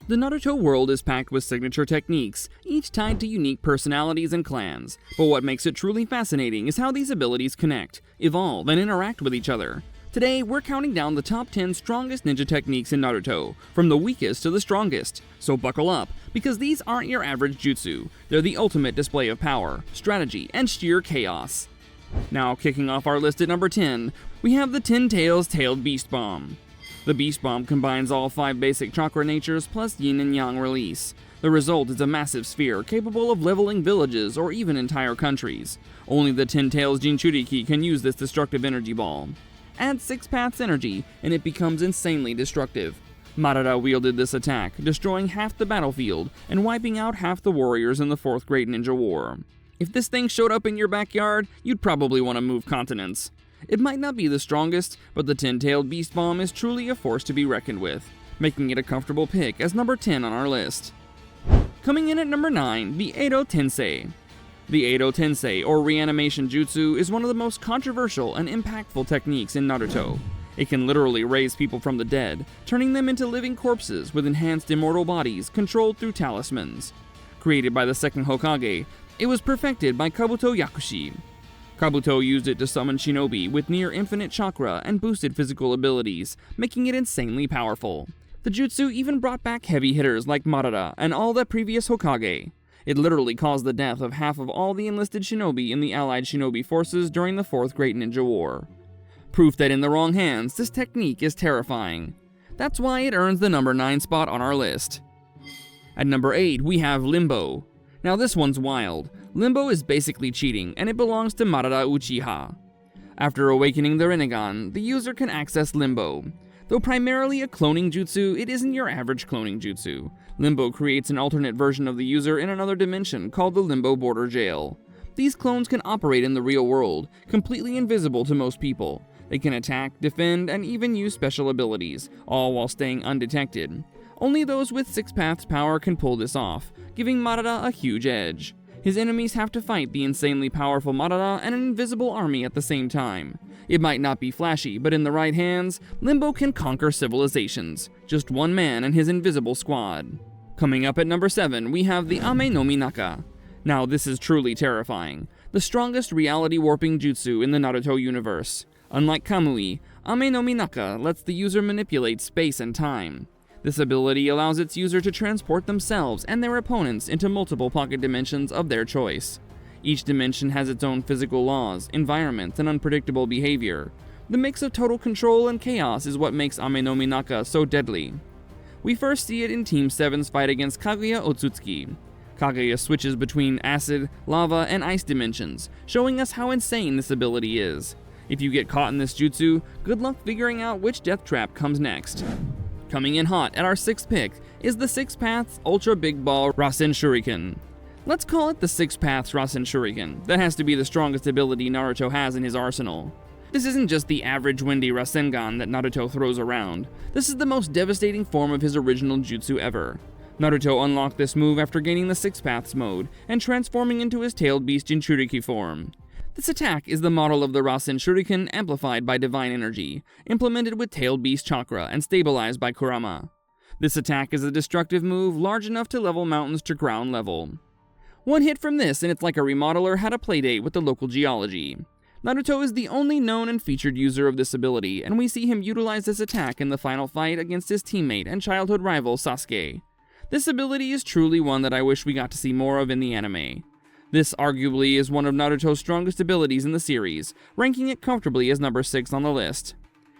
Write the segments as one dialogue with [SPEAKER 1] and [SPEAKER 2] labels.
[SPEAKER 1] The Naruto world is packed with signature techniques, each tied to unique personalities and clans, but what makes it truly fascinating is how these abilities connect, evolve, and interact with each other. Today, we're counting down the top 10 strongest ninja techniques in Naruto, from the weakest to the strongest, so buckle up, because these aren't your average jutsu, they're the ultimate display of power, strategy, and sheer chaos. Now, kicking off our list at number 10, we have the 10 Tails Tailed Beast Bomb. The Beast Bomb combines all 5 basic chakra natures plus yin and yang release. The result is a massive sphere capable of leveling villages or even entire countries. Only the 10 Tails Jinchuriki can use this destructive energy ball. Add 6 paths energy, and it becomes insanely destructive. Madara wielded this attack, destroying half the battlefield and wiping out half the warriors in the 4th Great Ninja War. If this thing showed up in your backyard, you'd probably want to move continents. It might not be the strongest, but the 10-tailed Beast Bomb is truly a force to be reckoned with, making it a comfortable pick as number 10 on our list. Coming in at number 9, the Edo Tensei. The Edo Tensei, or reanimation jutsu, is one of the most controversial and impactful techniques in Naruto. It can literally raise people from the dead, turning them into living corpses with enhanced immortal bodies controlled through talismans. Created by the second Hokage, it was perfected by Kabuto Yakushi. Kabuto used it to summon shinobi with near infinite chakra and boosted physical abilities, making it insanely powerful. The jutsu even brought back heavy hitters like Madara and all the previous Hokage. It literally caused the death of half of all the enlisted shinobi in the allied shinobi forces during the 4th Great Ninja War. Proof that in the wrong hands, this technique is terrifying. That's why it earns the number 9 spot on our list. At number 8, we have Limbo. Now this one's wild. Limbo is basically cheating, and it belongs to Madara Uchiha. After awakening the Rinnegan, the user can access Limbo. Though primarily a cloning jutsu, it isn't your average cloning jutsu. Limbo creates an alternate version of the user in another dimension called the Limbo Border Jail. These clones can operate in the real world, completely invisible to most people. They can attack, defend, and even use special abilities, all while staying undetected. Only those with 6 paths power can pull this off, giving Madara a huge edge. His enemies have to fight the insanely powerful Madara and an invisible army at the same time. It might not be flashy, but in the right hands, Limbo can conquer civilizations. Just one man and his invisible squad. Coming up at number 7, we have the Ame no Minaka. Now this is truly terrifying. The strongest reality warping jutsu in the Naruto universe. Unlike Kamui, Ame no Minaka lets the user manipulate space and time. This ability allows its user to transport themselves and their opponents into multiple pocket dimensions of their choice. Each dimension has its own physical laws, environments, and unpredictable behavior. The mix of total control and chaos is what makes Ame no Minaka so deadly. We first see it in Team 7's fight against Kaguya Otsutsuki. Kaguya switches between acid, lava, and ice dimensions, showing us how insane this ability is. If you get caught in this jutsu, good luck figuring out which death trap comes next. Coming in hot at our 6th pick is the 6 Paths Ultra Big Ball Rasen Shuriken. Let's call it the 6 Paths Rasen Shuriken. That has to be the strongest ability Naruto has in his arsenal. This isn't just the average windy Rasengan that Naruto throws around. This is the most devastating form of his original jutsu ever. Naruto unlocked this move after gaining the 6 Paths mode and transforming into his tailed beast Jinchuriki form. This attack is the model of the Rasen Shuriken amplified by divine energy, implemented with tailed beast chakra and stabilized by Kurama. This attack is a destructive move large enough to level mountains to ground level. One hit from this and it's like a remodeler had a playdate with the local geology. Naruto is the only known and featured user of this ability, and we see him utilize this attack in the final fight against his teammate and childhood rival Sasuke. This ability is truly one that I wish we got to see more of in the anime. This arguably is one of Naruto's strongest abilities in the series, ranking it comfortably as number 6 on the list.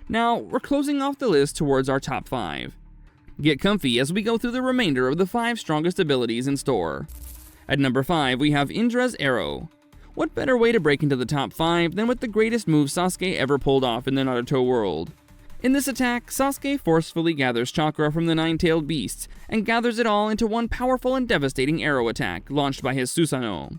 [SPEAKER 1] Now, we're closing off the list towards our top 5. Get comfy as we go through the remainder of the 5 strongest abilities in store. At number 5, we have Indra's Arrow. What better way to break into the top 5 than with the greatest move Sasuke ever pulled off in the Naruto world? In this attack, Sasuke forcefully gathers chakra from the 9-tailed beasts and gathers it all into one powerful and devastating arrow attack launched by his Susanoo.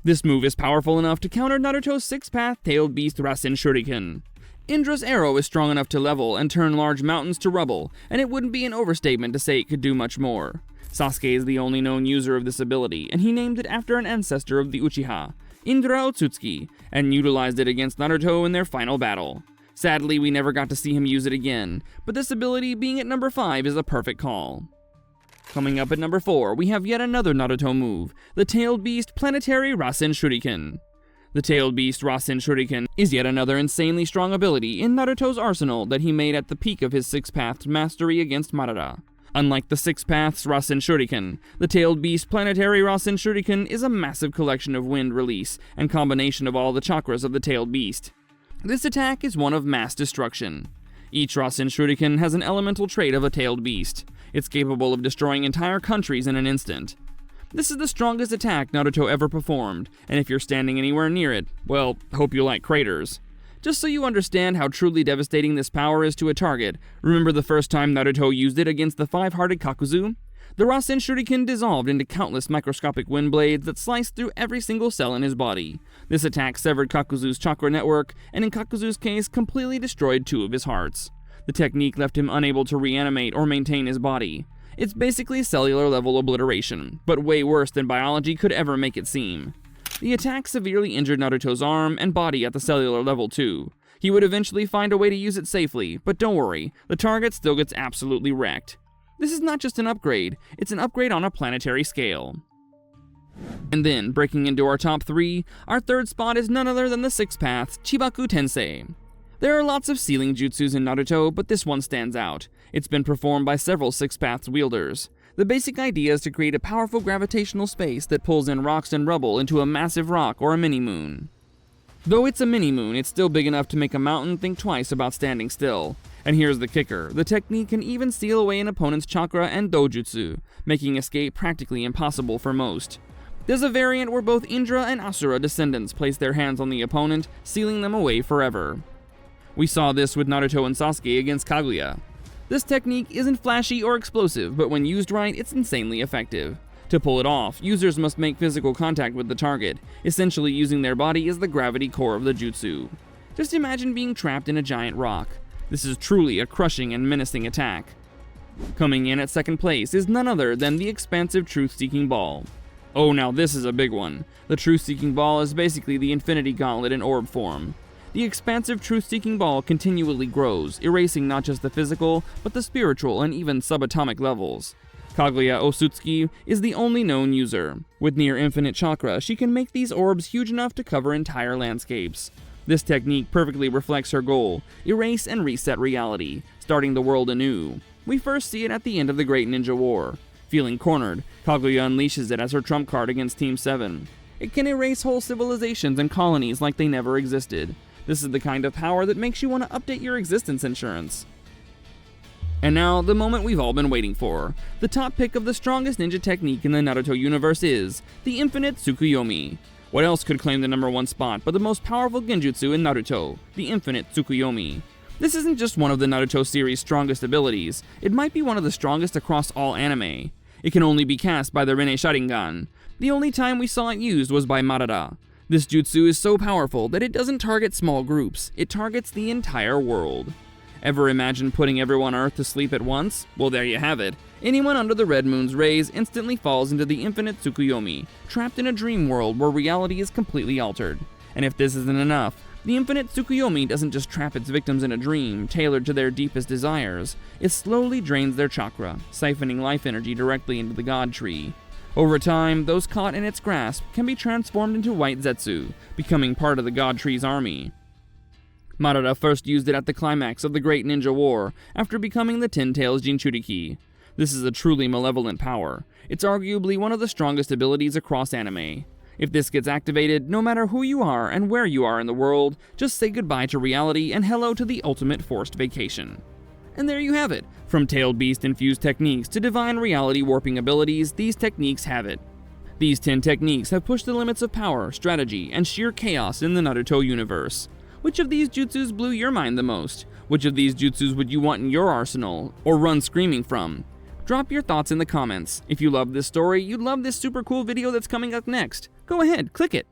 [SPEAKER 1] This move is powerful enough to counter Naruto's 6-path tailed beast Rasen Shuriken. Indra's arrow is strong enough to level and turn large mountains to rubble, and it wouldn't be an overstatement to say it could do much more. Sasuke is the only known user of this ability, and he named it after an ancestor of the Uchiha, Indra Otsutsuki, and utilized it against Naruto in their final battle. Sadly, we never got to see him use it again, but this ability being at number 5 is a perfect call. Coming up at number 4, we have yet another Naruto move, the Tailed Beast Planetary Rasen Shuriken. The Tailed Beast Rasen Shuriken is yet another insanely strong ability in Naruto's arsenal that he made at the peak of his six-pathed mastery against Madara. Unlike the Six Paths Rasen Shuriken, the Tailed Beast Planetary Rasen Shuriken is a massive collection of wind release and combination of all the chakras of the Tailed Beast. This attack is one of mass destruction. Each Rasen Shuriken has an elemental trait of a Tailed Beast. It's capable of destroying entire countries in an instant. This is the strongest attack Naruto ever performed, and if you're standing anywhere near it, well, hope you like craters. Just so you understand how truly devastating this power is to a target, remember the first time Naruto used it against the five-hearted Kakuzu? The Rasen Shuriken dissolved into countless microscopic wind blades that sliced through every single cell in his body. This attack severed Kakuzu's chakra network, and in Kakuzu's case, completely destroyed 2 of his hearts. The technique left him unable to reanimate or maintain his body. It's basically cellular-level obliteration, but way worse than biology could ever make it seem. The attack severely injured Naruto's arm and body at the cellular level too. He would eventually find a way to use it safely, but don't worry, the target still gets absolutely wrecked. This is not just an upgrade, it's an upgrade on a planetary scale. And then, breaking into our top 3, our third spot is none other than the Six Paths Chibaku Tensei. There are lots of sealing jutsus in Naruto, but this one stands out. It's been performed by several Six Paths wielders. The basic idea is to create a powerful gravitational space that pulls in rocks and rubble into a massive rock or a mini-moon. Though it's a mini-moon, it's still big enough to make a mountain think twice about standing still. And here's the kicker, the technique can even steal away an opponent's chakra and dojutsu, making escape practically impossible for most. There's a variant where both Indra and Asura descendants place their hands on the opponent, sealing them away forever. We saw this with Naruto and Sasuke against Kaguya. This technique isn't flashy or explosive, but when used right, it's insanely effective. To pull it off, users must make physical contact with the target, essentially using their body as the gravity core of the jutsu. Just imagine being trapped in a giant rock. This is truly a crushing and menacing attack. Coming in at second place is none other than the expansive Truth-Seeking Ball. Oh, now this is a big one. The Truth-Seeking Ball is basically the Infinity Gauntlet in orb form. The expansive Truth-Seeking Ball continually grows, erasing not just the physical, but the spiritual and even subatomic levels. Kaguya Osutsuki is the only known user. With near infinite chakra, she can make these orbs huge enough to cover entire landscapes. This technique perfectly reflects her goal, erase and reset reality, starting the world anew. We first see it at the end of the Great Ninja War. Feeling cornered, Kaguya unleashes it as her trump card against Team 7. It can erase whole civilizations and colonies like they never existed. This is the kind of power that makes you want to update your existence insurance. And now, the moment we've all been waiting for. The top pick of the strongest ninja technique in the Naruto universe is the Infinite Tsukuyomi. What else could claim the number 1 spot but the most powerful genjutsu in Naruto, the Infinite Tsukuyomi? This isn't just one of the Naruto series' strongest abilities, it might be one of the strongest across all anime. It can only be cast by the Rinne Sharingan. The only time we saw it used was by Madara. This jutsu is so powerful that it doesn't target small groups, it targets the entire world. Ever imagine putting everyone on Earth to sleep at once? Well, there you have it. Anyone under the Red Moon's rays instantly falls into the Infinite Tsukuyomi, trapped in a dream world where reality is completely altered. And if this isn't enough, the Infinite Tsukuyomi doesn't just trap its victims in a dream tailored to their deepest desires, it slowly drains their chakra, siphoning life energy directly into the God Tree. Over time, those caught in its grasp can be transformed into white Zetsu, becoming part of the God Tree's army. Madara first used it at the climax of the Great Ninja War, after becoming the Ten Tails Jinchuriki. This is a truly malevolent power. It's arguably one of the strongest abilities across anime. If this gets activated, no matter who you are and where you are in the world, just say goodbye to reality and hello to the ultimate forced vacation. And there you have it. From Tailed Beast-infused techniques to divine reality warping abilities, these techniques have it. These 10 techniques have pushed the limits of power, strategy, and sheer chaos in the Naruto universe. Which of these jutsus blew your mind the most? Which of these jutsus would you want in your arsenal, or run screaming from? Drop your thoughts in the comments. If you love this story, you'd love this super cool video that's coming up next. Go ahead, click it.